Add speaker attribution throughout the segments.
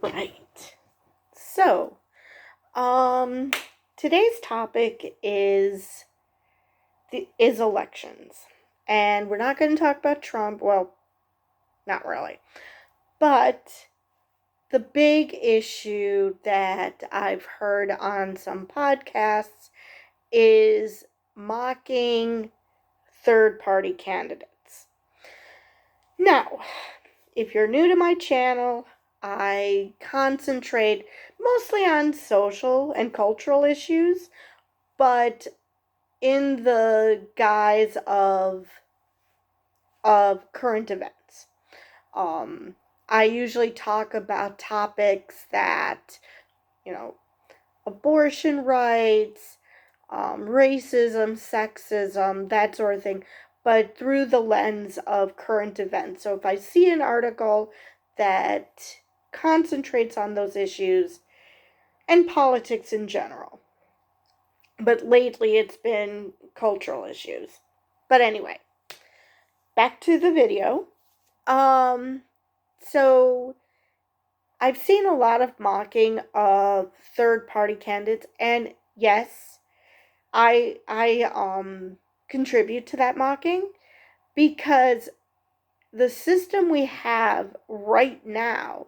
Speaker 1: Right. So, today's topic is elections. And we're not going to talk about Trump, well, not really. But the big issue that I've heard on some podcasts is mocking third-party candidates. Now, if you're new to my channel, I concentrate mostly on social and cultural issues, but in the guise of current events. I usually talk about topics that, abortion rights, racism, sexism, that sort of thing, but through the lens of current events. So if I see an article that concentrates on those issues and politics in general, but lately it's been cultural issues. But anyway, back to the video. So I've seen a lot of mocking of third-party candidates, and yes, I contribute to that mocking because the system we have right now,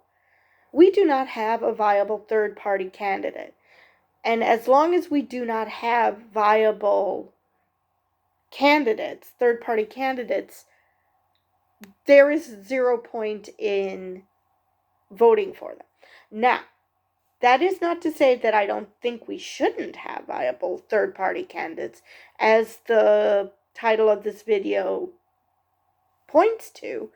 Speaker 1: we do not have a viable third-party candidate. And as long as we do not have viable candidates, third-party candidates, there is 0 point in voting for them. Now, that is not to say that I don't think we shouldn't have viable third-party candidates. As the title of this video points to,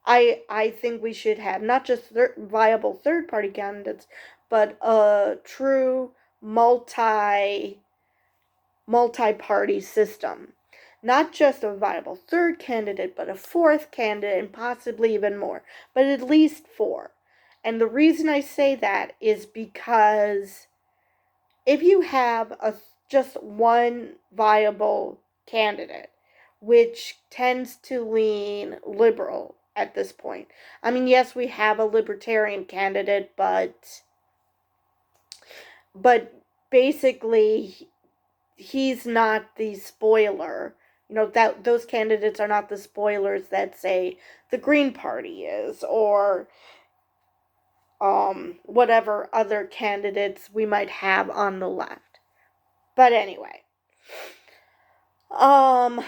Speaker 1: I think we should have not just viable third-party candidates, but a true multi-party system. Not just a viable third candidate, but a fourth candidate, and possibly even more. But at least 4. And the reason I say that is because if you have just one viable candidate, which tends to lean liberal at this point. I mean, yes, we have a libertarian candidate, but basically he's not the spoiler. That those candidates are not the spoilers that, say, the Green Party is, or whatever other candidates we might have on the left. But anyway, but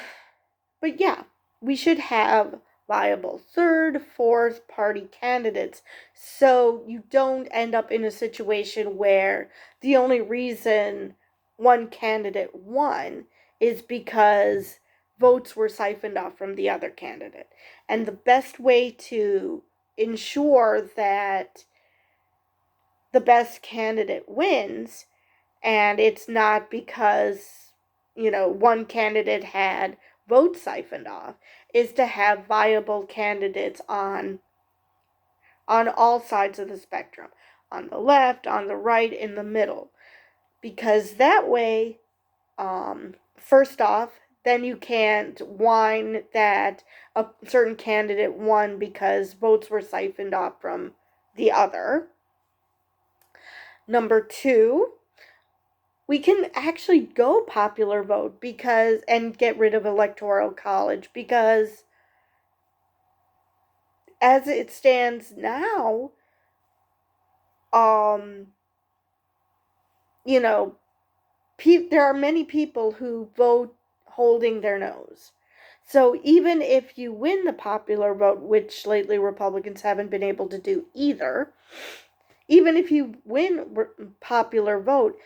Speaker 1: yeah, we should have viable third, fourth party candidates, so you don't end up in a situation where the only reason one candidate won is because votes were siphoned off from the other candidate. And the best way to ensure that the best candidate wins, and it's not because, one candidate had votes siphoned off, is to have viable candidates on all sides of the spectrum, on the left, on the right, in the middle. Because that way, first off, then you can't whine that a certain candidate won because votes were siphoned off from the other. Number 2, we can actually go popular vote and get rid of electoral college, because as it stands now, there are many people who vote holding their nose. So even if you win the popular vote, which lately Republicans haven't been able to do either, even if you win popular vote,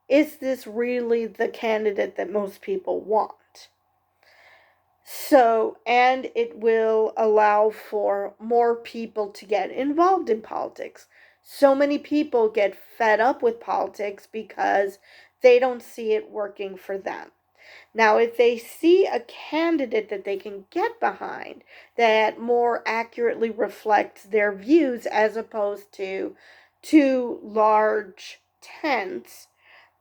Speaker 1: is this really the candidate that most people want? So, and it will allow for more people to get involved in politics. So many people get fed up with politics because they don't see it working for them. Now, if they see a candidate that they can get behind that more accurately reflects their views, as opposed to 2 large tents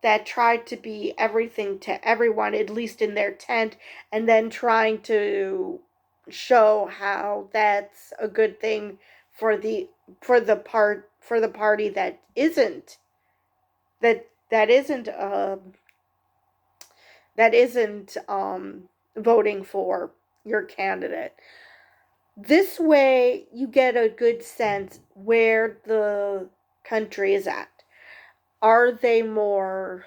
Speaker 1: that try to be everything to everyone, at least in their tent, and then trying to show how that's a good thing for the for the party that isn't that that isn't that isn't voting for your candidate. This way, you get a good sense where the country is at. Are they more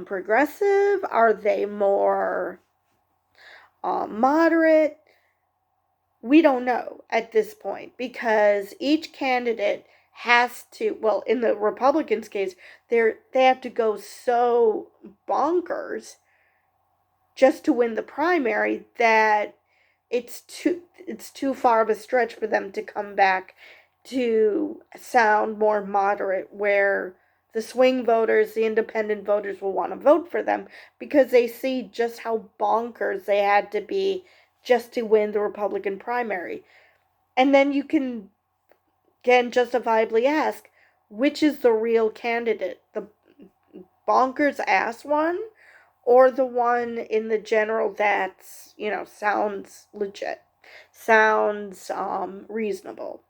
Speaker 1: progressive? Are they more moderate? We don't know at this point because each candidate has to, well, in the Republicans' case, they have to go so bonkers just to win the primary that it's too far of a stretch for them to come back to sound more moderate, where the swing voters, the independent voters, will want to vote for them because they see just how bonkers they had to be just to win the Republican primary. And then you can justifiably ask, which is the real candidate? The bonkers ass one, or the one in the general that's, sounds legit, sounds reasonable.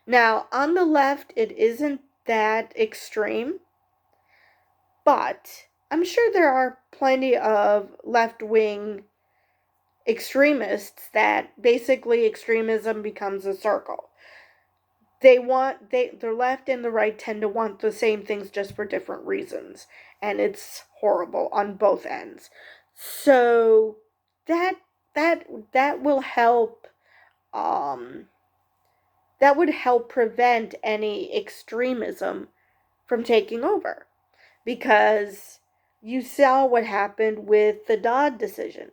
Speaker 1: Now, on the left, it isn't that extreme, but I'm sure there are plenty of left-wing extremists that basically extremism becomes a circle. The left and the right tend to want the same things just for different reasons, and it's horrible on both ends. So that will help that would help prevent any extremism from taking over, because you saw what happened with the Dodd decision.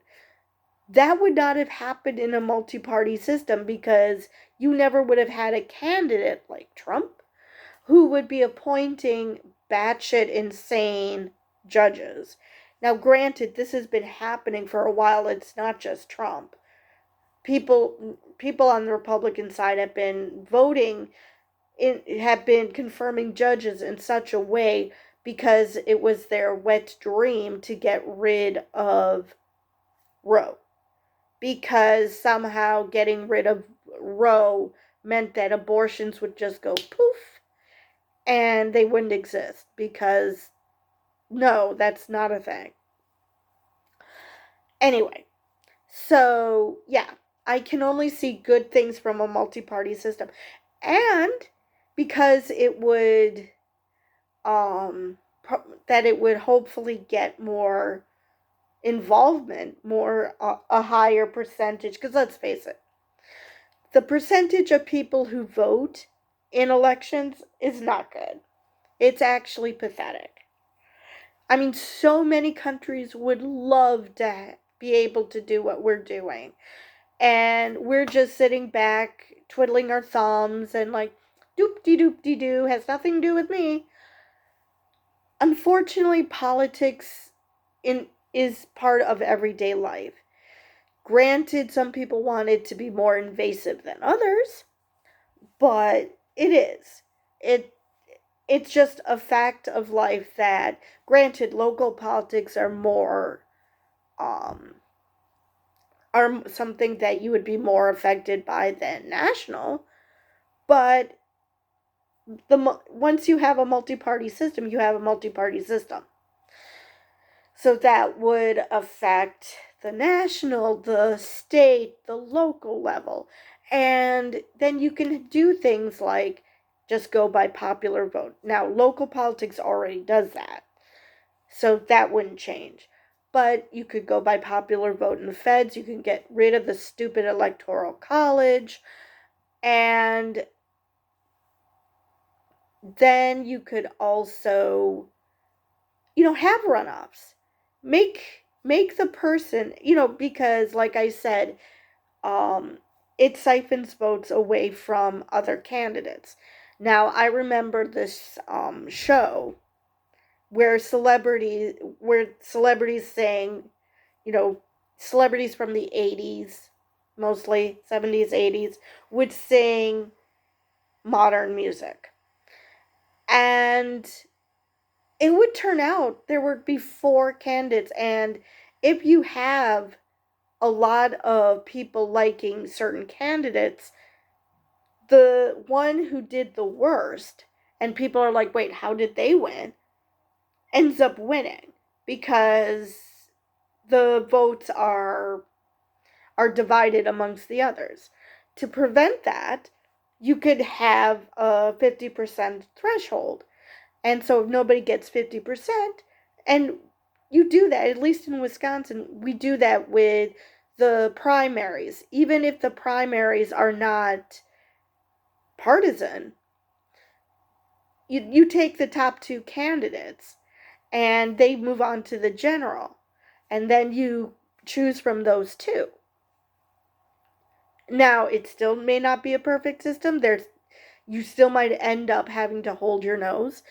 Speaker 1: That would not have happened in a multi-party system because you never would have had a candidate like Trump who would be appointing batshit insane judges. Now, granted, this has been happening for a while. It's not just Trump. People on the Republican side have been have been confirming judges in such a way because it was their wet dream to get rid of Roe. Because somehow getting rid of Roe meant that abortions would just go poof and they wouldn't exist, because no, that's not a thing. Anyway, so yeah, I can only see good things from a multi-party system. And because it would that it would hopefully get more involvement, more a higher percentage, because let's face it, the percentage of people who vote in elections is not good. It's actually pathetic. I mean, so many countries would love to be able to do what we're doing, and we're just sitting back twiddling our thumbs and like, doop-de-doop-de-doo, has nothing to do with me. Unfortunately, politics is part of everyday life. Granted, some people want it to be more invasive than others, but it is. It's just a fact of life that, granted, local politics are more are something that you would be more affected by than national, but once you have a multi-party system, you have a multi-party system. So that would affect the national, the state, the local level. And then you can do things like just go by popular vote. Now, local politics already does that, so that wouldn't change. But you could go by popular vote in the feds. You can get rid of the stupid electoral college. And then you could also, have runoffs. Make the person, because like I said, it siphons votes away from other candidates. Now, I remember this show where celebrities saying, celebrities from the 80s, mostly 70s, 80s, would sing modern music. And it would turn out there would be 4 candidates, and if you have a lot of people liking certain candidates, the one who did the worst, and people are like, wait, how did they win? Ends up winning because the votes are divided amongst the others. To prevent that, you could have a 50% threshold. And so if nobody gets 50%, and you do that, at least in Wisconsin, we do that with the primaries. Even if the primaries are not partisan, you take the top two candidates and they move on to the general. And then you choose from those two. Now, it still may not be a perfect system. You still might end up having to hold your nose,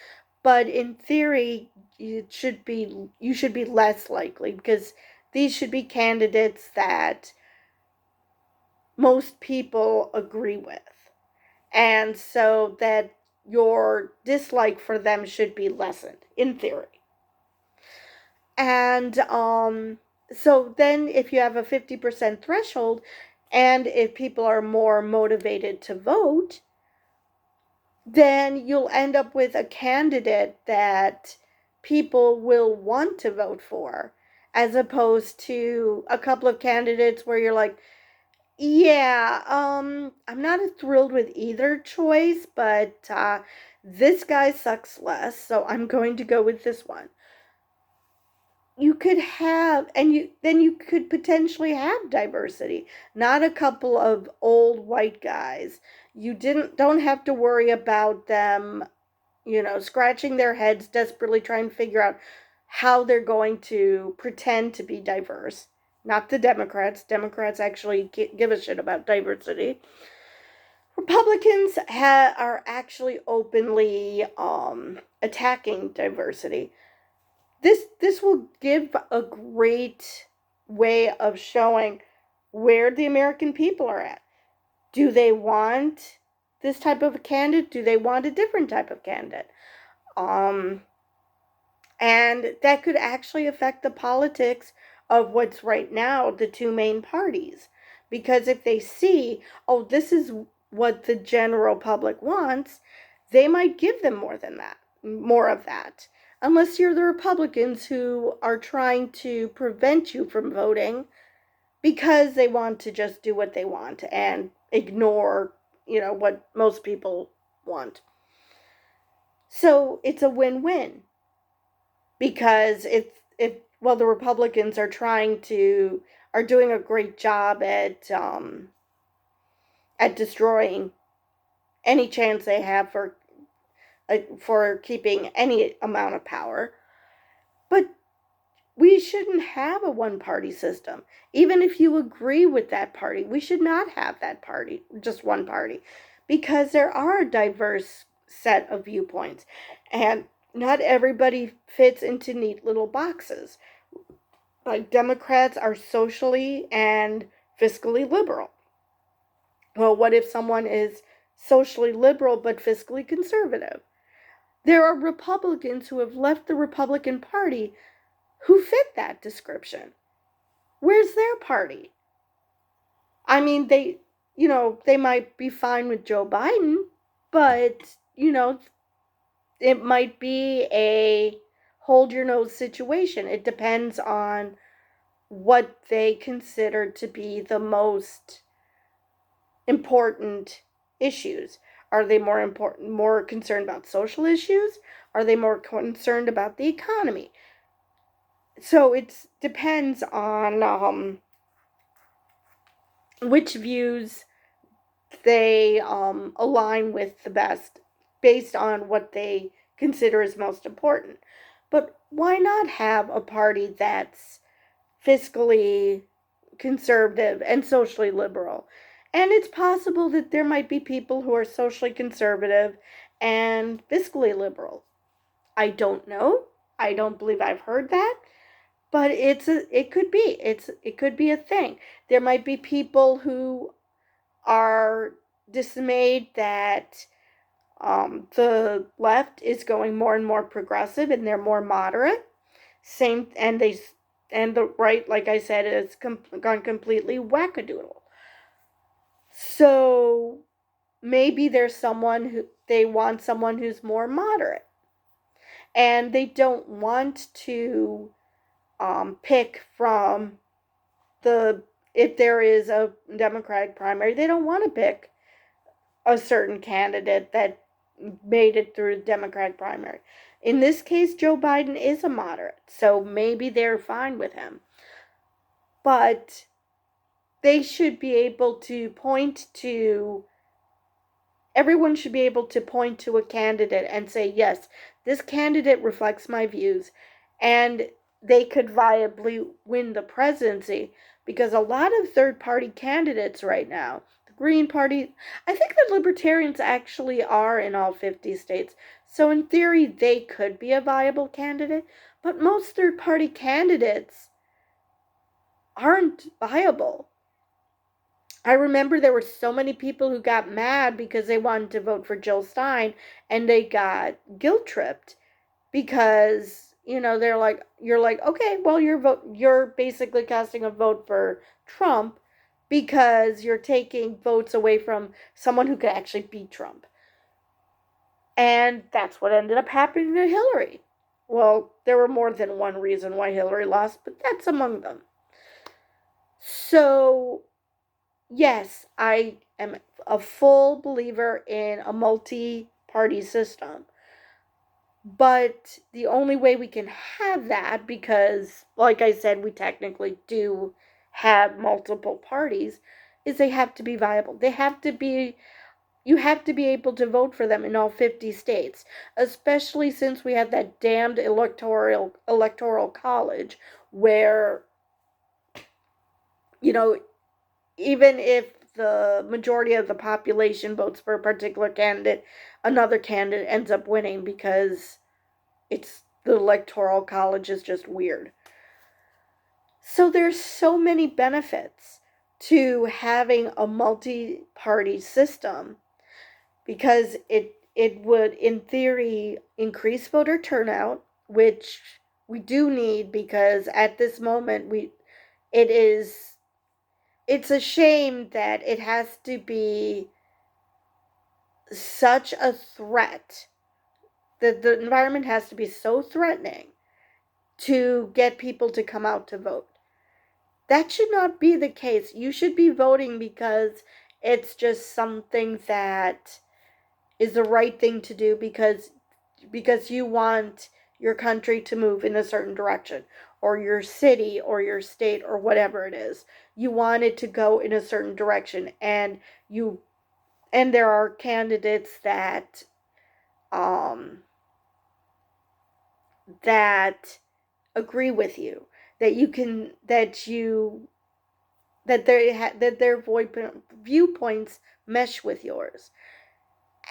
Speaker 1: but in theory, you should be less likely because these should be candidates that most people agree with. And so that your dislike for them should be lessened in theory. And so then if you have a 50% threshold, and if people are more motivated to vote, then you'll end up with a candidate that people will want to vote for, as opposed to a couple of candidates where you're like, yeah, I'm not thrilled with either choice, but this guy sucks less, so I'm going to go with this one. You could have, and you could potentially have diversity, not a couple of old white guys. You don't have to worry about them, scratching their heads desperately trying to figure out how they're going to pretend to be diverse. Not the Democrats actually give a shit about diversity. Republicans are actually openly attacking diversity. This will give a great way of showing where the American people are at. Do they want this type of a candidate? Do they want a different type of candidate? And that could actually affect the politics of what's right now the two main parties. Because if they see, oh, this is what the general public wants, they might give them more of that. Unless you're the Republicans who are trying to prevent you from voting because they want to just do what they want and ignore, what most people want. So it's a win-win because if the Republicans are doing a great job at destroying any chance they have for keeping any amount of power. But we shouldn't have a one-party system. Even if you agree with that party, we should not have that party, just one party, because there are a diverse set of viewpoints, and not everybody fits into neat little boxes. Like, Democrats are socially and fiscally liberal. Well, what if someone is socially liberal but fiscally conservative? There are Republicans who have left the Republican Party who fit that description. Where's their party? I mean, they might be fine with Joe Biden, but, it might be a hold your nose situation. It depends on what they consider to be the most important issues. Are they more concerned about social issues? Are they more concerned about the economy? So it depends on which views they align with the best based on what they consider is most important. But why not have a party that's fiscally conservative and socially liberal? And it's possible that there might be people who are socially conservative and fiscally liberal. I don't know. I don't believe I've heard that. But it could be. It could be a thing. There might be people who are dismayed that the left is going more and more progressive and they're more moderate. And the right, like I said, has gone completely wackadoodle. So maybe there's someone who they want someone who's more moderate, and they don't want to pick from the if there is a Democratic primary, they don't want to pick a certain candidate that made it through the Democratic primary. In this case, Joe Biden is a moderate, so maybe they're fine with him. But they should be able to point to everyone should be able to point to a candidate and say, yes, this candidate reflects my views, and they could viably win the presidency, because a lot of third-party candidates right now, the Green Party, I think the Libertarians actually are in all 50 states, so in theory they could be a viable candidate, but most third-party candidates aren't viable. I remember there were so many people who got mad because they wanted to vote for Jill Stein, and they got guilt tripped because, they're like, you're like, okay, well, you're basically casting a vote for Trump because you're taking votes away from someone who could actually beat Trump. And that's what ended up happening to Hillary. Well, there were more than one reason why Hillary lost, but that's among them. So, yes, I am a full believer in a multi-party system. But the only way we can have that, because, like I said, we technically do have multiple parties, is they have to be viable. You have to be able to vote for them in all 50 states, especially since we have that damned electoral college where, even if the majority of the population votes for a particular candidate, another candidate ends up winning because the electoral college is just weird. So there's so many benefits to having a multi-party system, because it would, in theory, increase voter turnout, which we do need, because at this moment it's a shame that it has to be such a threat, that the environment has to be so threatening to get people to come out to vote. That should not be the case. You should be voting because it's just something that is the right thing to do, because you want your country to move in a certain direction, or your city or your state or whatever it is. You want it to go in a certain direction, and there are candidates that that agree with you, that you can that you that their viewpoints mesh with yours.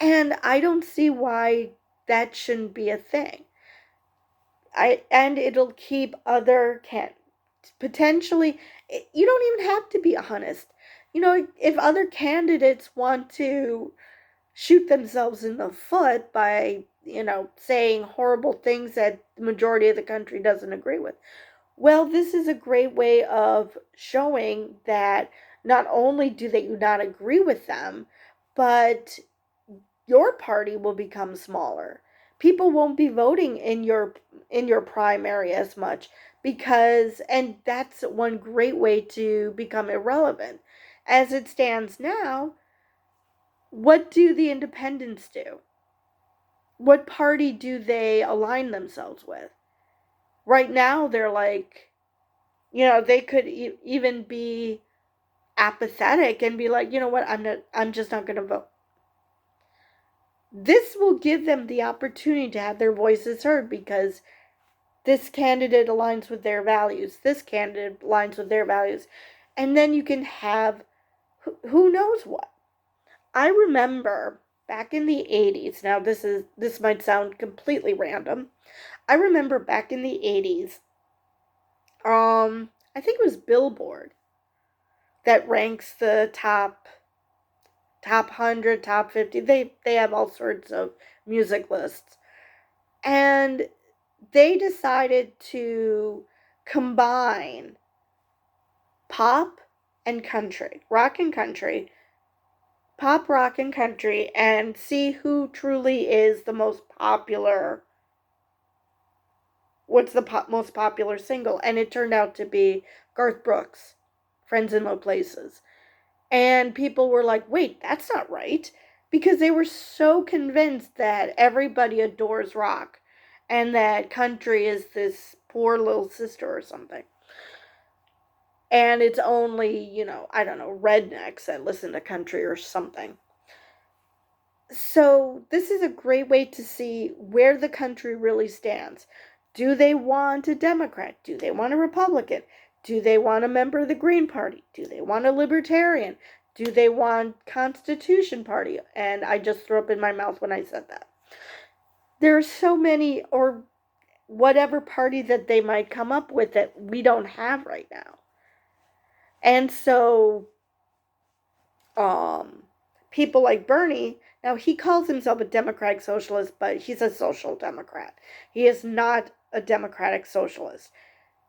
Speaker 1: And I don't see why that shouldn't be a thing. And it'll keep other potentially, you don't even have to be honest. If other candidates want to shoot themselves in the foot by, saying horrible things that the majority of the country doesn't agree with, well, this is a great way of showing that not only do they not agree with them, but your party will become smaller. People won't be voting in your primary as much, and that's one great way to become irrelevant. As it stands now, what do the independents do? What party do they align themselves with? Right now, they're like, they could even be apathetic and be like, you know what, I'm just not going to vote. This will give them the opportunity to have their voices heard, because this candidate aligns with their values, this candidate aligns with their values, and then you can have who knows what. I remember back in the 80s, now this might sound completely random. I remember back in the 80s, I think it was Billboard that ranks the top 100, top 50. They have all sorts of music lists. And they decided to combine pop and country, rock and country, pop, rock, and country and see who truly is the most popular. What's the most popular single? And it turned out to be Garth Brooks, Friends in Low Places. And people were like, wait, that's not right. Because they were so convinced that everybody adores rock and that country is this poor little sister or something. And it's only, I don't know, rednecks that listen to country or something. So, this is a great way to see where the country really stands. Do they want a Democrat? Do they want a Republican? Do they want a member of the Green Party? Do they want a Libertarian? Do they want Constitution Party? And I just threw up in my mouth when I said that. There are so many, or whatever party that they might come up with that we don't have right now. And so, people like Bernie, now he calls himself a democratic socialist, but he's a social democrat. He is not a democratic socialist.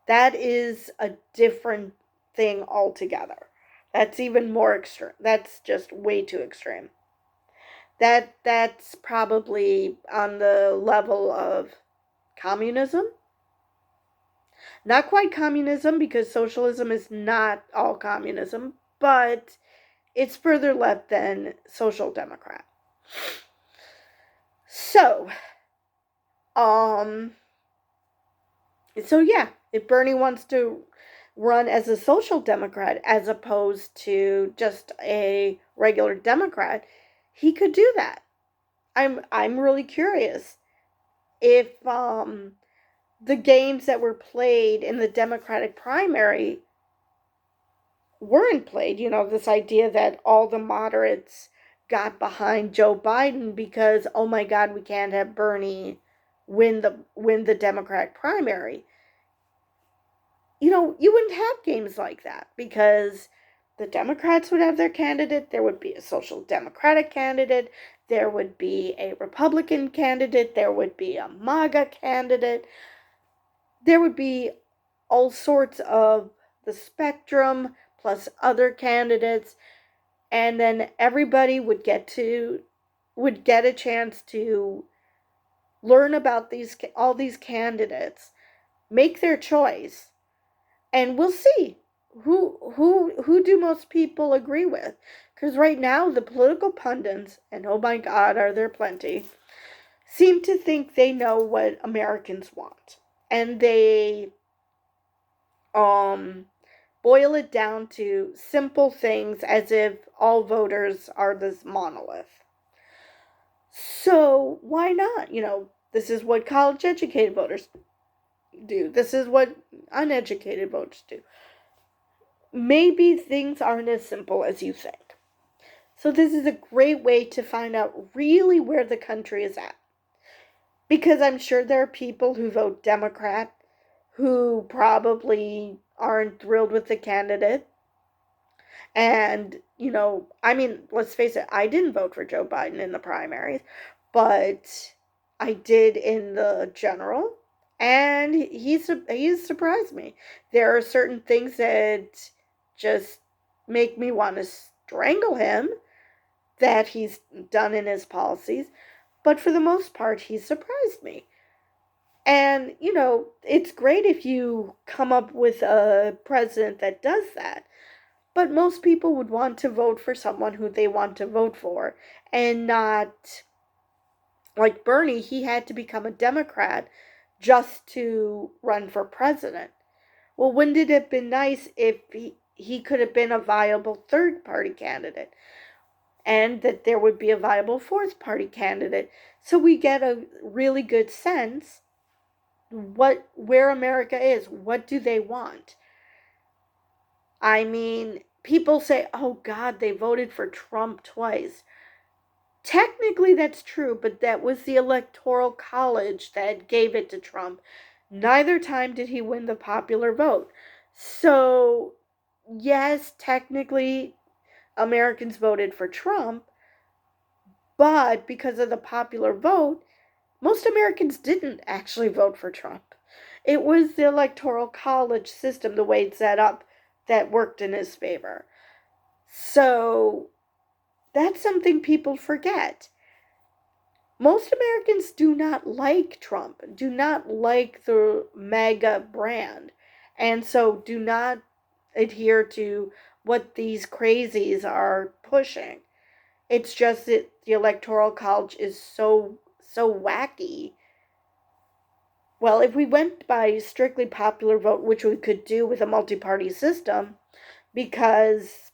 Speaker 1: That is a different thing altogether. That's even more extreme. That's just way too extreme. That's probably on the level of communism. Not quite communism, because socialism is not all communism, but it's further left than social democrat. So yeah, if Bernie wants to run as a social democrat as opposed to just a regular Democrat, he could do that. I'm really curious if the games that were played in the Democratic primary weren't played. This idea that all the moderates got behind Joe Biden because, oh my God, we can't have Bernie win the Democratic primary. You wouldn't have games like that because the Democrats would have their candidate, there would be a social democratic candidate, there would be a Republican candidate, there would be a MAGA candidate, there would be all sorts of the spectrum plus other candidates, and then everybody would get a chance to learn about all these candidates, make their choice, and we'll see who do most people agree with. Because right now the political pundits, and oh my God, are there plenty, seem to think they know what Americans want, and they boil it down to simple things as if all voters are this monolith. So why not? This is what college educated voters do. This is what uneducated voters do. Maybe things aren't as simple as you think. So this is a great way to find out really where the country is at. Because I'm sure there are people who vote Democrat who probably aren't thrilled with the candidate. And, let's face it, I didn't vote for Joe Biden in the primaries, but I did in the general, and he's surprised me. There are certain things that just make me want to strangle him that he's done in his policies, but for the most part, he's surprised me. And, it's great if you come up with a president that does that. But most people would want to vote for someone who they want to vote for, and not like Bernie. He had to become a Democrat just to run for president. Well, wouldn't it have been nice if he could have been a viable third party candidate, and that there would be a viable fourth party candidate, so we get a really good sense where America is. What do they want? I mean, people say, oh God, they voted for Trump twice. Technically, that's true, but that was the Electoral College that gave it to Trump. Neither time did he win the popular vote. So, yes, technically, Americans voted for Trump, but because of the popular vote, most Americans didn't actually vote for Trump. It was the Electoral College system, the way it's set up, that worked in his favor. So, That's something people forget. Most Americans do not like Trump, do not like the MAGA brand, and so do not adhere to what these crazies are pushing. It's just that the Electoral College is so wacky. Well, if we went by strictly popular vote, which we could do with a multi-party system, because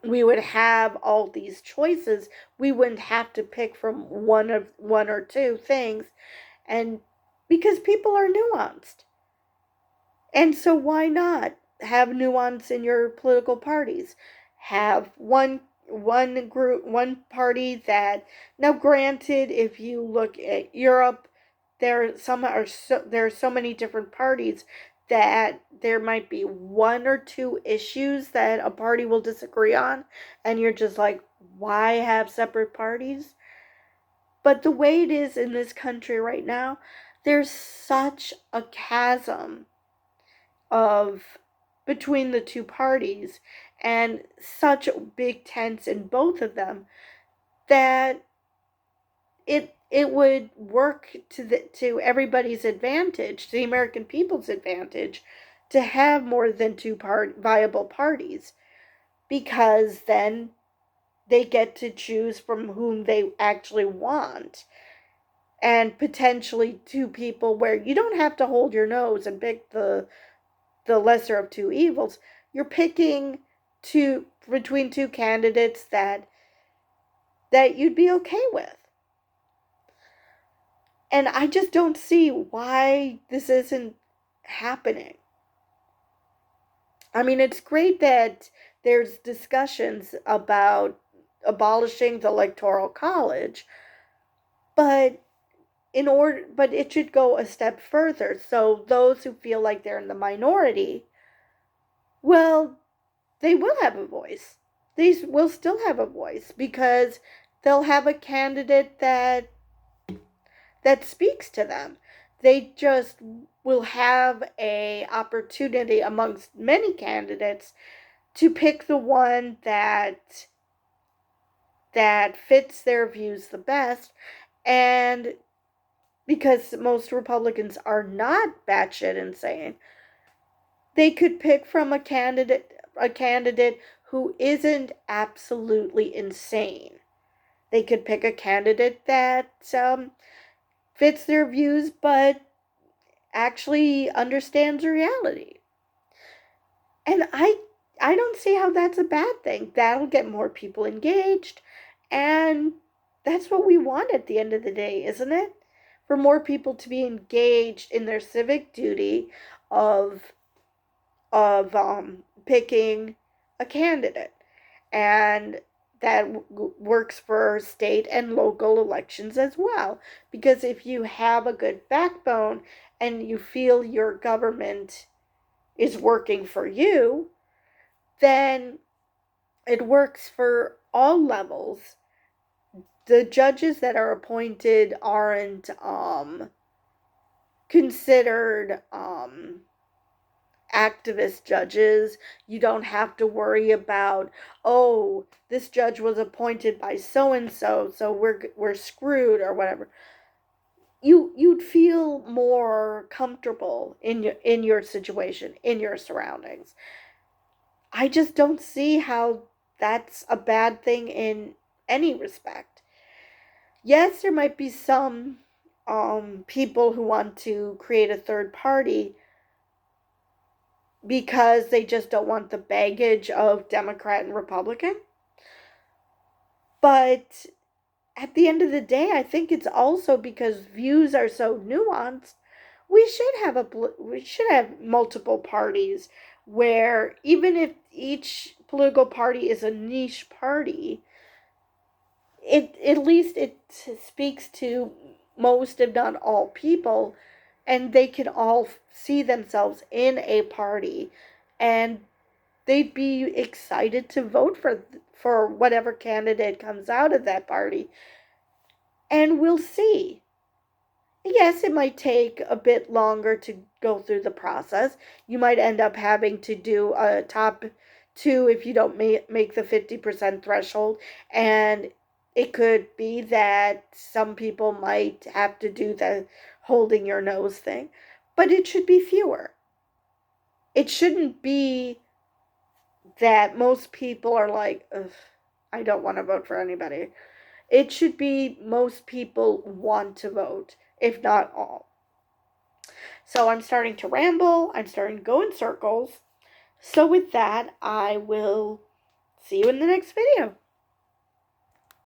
Speaker 1: we would have all these choices, we wouldn't have to pick from one or two things, and because people are nuanced. And so why not have nuance in your political parties? Have one group, one party that, now granted, if you look at Europe, there are so many different parties that there might be one or two issues that a party will disagree on, and you're just like, why have separate parties? But the way it is in this country right now, there's such a chasm of between the two parties, and such big tents in both of them, that it would work to everybody's advantage, to the American people's advantage, to have more than two viable parties, because then they get to choose from whom they actually want, and potentially two people where you don't have to hold your nose and pick the lesser of two evils. You're picking two between two candidates that you'd be okay with. And I just don't see why this isn't happening. I mean, it's great that there's discussions about abolishing the Electoral College, but but it should go a step further. So those who feel like they're in the minority, well, they will have a voice. They will still have a voice, because they'll have a candidate that speaks to them. They just will have a opportunity amongst many candidates to pick the one that fits their views the best. And because most Republicans are not batshit insane, they could pick from a candidate who isn't absolutely insane. They could pick a candidate that fits their views but actually understands reality. And I don't see how that's a bad thing. That'll get more people engaged, and that's what we want at the end of the day, isn't it? For more people to be engaged in their civic duty of picking a candidate, and that works for state and local elections as well. Because if you have a good backbone and you feel your government is working for you, then it works for all levels. The judges that are appointed aren't considered activist judges. You don't have to worry about, oh, this judge was appointed by so and so, so we're screwed or whatever. You'd feel more comfortable in your situation, in your surroundings. I just don't see how that's a bad thing in any respect. Yes, there might be some people who want to create a third party because they just don't want the baggage of Democrat and Republican. But at the end of the day, I think it's also because views are so nuanced. We should have multiple parties, where even if each political party is a niche party, it at least it speaks to most, if not all, people, and they can all see themselves in a party, and they'd be excited to vote for whatever candidate comes out of that party. And we'll see. Yes, it might take a bit longer to go through the process. You might end up having to do a top to if you don't make the 50% threshold. And it could be that some people might have to do the holding your nose thing, but it should be fewer. It shouldn't be that most people are like, ugh, I don't want to vote for anybody. It should be most people want to vote, if not all. So I'm starting to ramble. I'm starting to go in circles. So with that, I will see you in the next video.